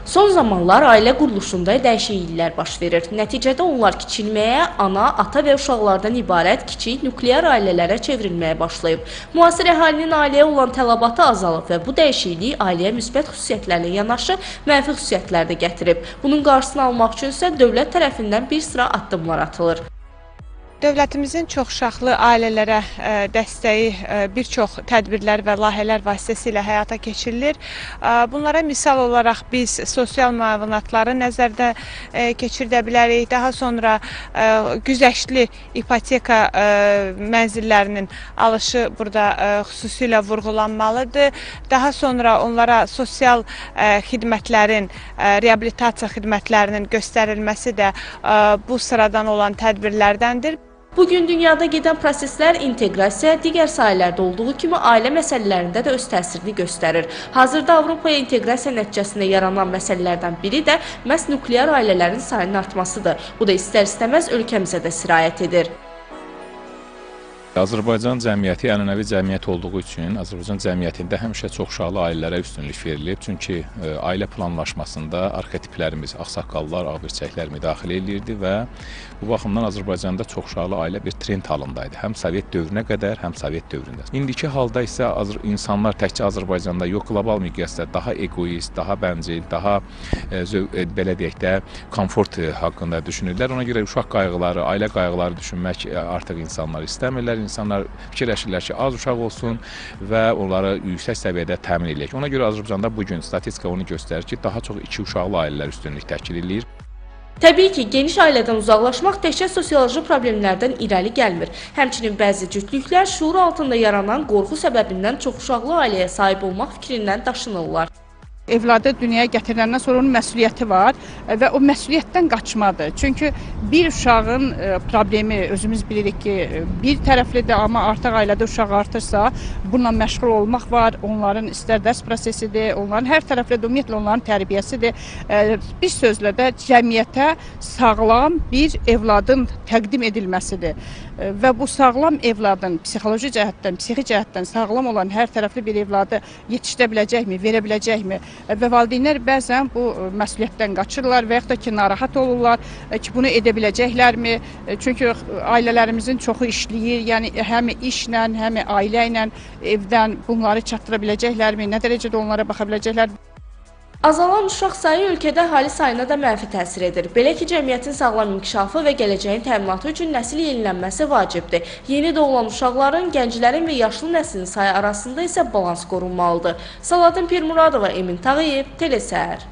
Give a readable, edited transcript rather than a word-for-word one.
Son zamanlar ailə quruluşunda dəyişikliklər baş verir. Nəticədə onlar kiçilməyə, ana, ata və uşaqlardan ibarət kiçik nuklear ailələrə çevrilməyə başlayıb. Müasir əhalinin ailəyə olan tələbatı azalıb və bu dəyişiklik ailəyə müsbət xüsusiyyətlərlə yanaşı mənfi xüsusiyyətlər də gətirib. Bunun qarşısını almaq üçün isə dövlət tərəfindən bir sıra addımlar atılır. Dövlətimizin çoxuşaqlı ailələrə dəstəyi bir çox tədbirlər və layihələr vasitəsilə həyata keçirilir. Bunlara misal olaraq biz sosial müavinatları nəzərdə keçirdə bilərik. Daha sonra güzəştli ipoteka mənzillərinin alışı burada xüsusilə vurğulanmalıdır. Daha sonra onlara sosial xidmətlərin, reabilitasiya xidmətlərinin göstərilməsi də bu sıradan olan tədbirlərdəndir. Bugün dünyada gedən proseslər inteqrasiya, digər sahələrdə olduğu kimi ailə məsələlərində də öz təsirini göstərir. Hazırda Avropaya inteqrasiya nəticəsində yaranan məsələlərdən biri də məhz nuklear ailələrin sayının artmasıdır. Bu da istər-istəməz ölkəmizə də sirayət edir. Azərbaycan cəmiyyəti ənənəvi cəmiyyət olduğu üçün Azərbaycan cəmiyyətində həmişə çoxuşaqlı ailələrə üstünlük verilib. Çünki ailə planlaşmasında arxetiplərimiz, ağsaqqallar, ağbirçəklər müdaxilə edirdi və bu baxımdan Azərbaycanda çoxuşaqlı ailə bir trend halındaydı. Həm Sovet dövrünə qədər, həm Sovet dövründə. İndiki halda isə insanlar təkcə Azərbaycanda yox, qlobal miqyasda daha egoist, daha bəncil, daha belə deyək də komfort haqqında düşünürlər. Ona görə uşaq qayğıları, ailə qayğıları düşünmək artıq insanlar istəmirlər. İnsanlar fikirləşirlər ki, az uşaq olsun və onları yüksək səviyyədə təmin edək. Ona görə Azərbaycanda bugün statistika onu göstərir ki, daha çox 2 uşaqlı ailələr üstünlük təşkil edir. Təbii ki, geniş ailədən uzaqlaşmaq təkcə sosioloji problemlərdən irəli gəlmir. Həmçinin bəzi cütlüklər şuur altında yaranan qorxu səbəbindən çoxuşaqlı ailəyə sahib olmaq fikrindən daşınırlar. Evladı dünyaya gətiriləndən sonra onun məsuliyyəti var və o məsuliyyətdən qaçmadır. Çünki bir uşağın problemi özümüz bilirik ki, bir tərəflidir, amma artıq ailədə uşaq artırsa, bununla məşğul olmaq var. Onların istər dərs prosesidir, onların hər tərəfli ümumiyyətlə onların tərbiyəsidir. Bir sözlə də cəmiyyətə sağlam bir evladın təqdim edilməsidir. Və bu sağlam evladın psixoloji cəhətdən, psixi cəhətdən sağlam olan hər tərəfli bir evladı yetişdirə biləcəkmi, verə biləcəkmi? Və valideynlər bəzən bu məsuliyyətdən qaçırlar və yaxud da ki, narahat olurlar ki, bunu edə biləcəklərmi? Çünki ailələrimizin çoxu işləyir, yəni həm işlə, həm ailə ilə evdən bunları çatdıra biləcəklərmi? Nə dərəcədə onlara baxa biləcəklər? Azalan uşaq sayı ölkədə əhali sayına da mənfi təsir edir. Belə ki, cəmiyyətin sağlam inkişafı və gələcəyin təminatı üçün nəsil yenilənməsi vacibdir. Yeni doğulan uşaqların, gənclərin və yaşlı nəslin sayı arasında isə balans qorunmalıdır. Saladin Pirmuradova, Emin Tağıyev, Telesəhər.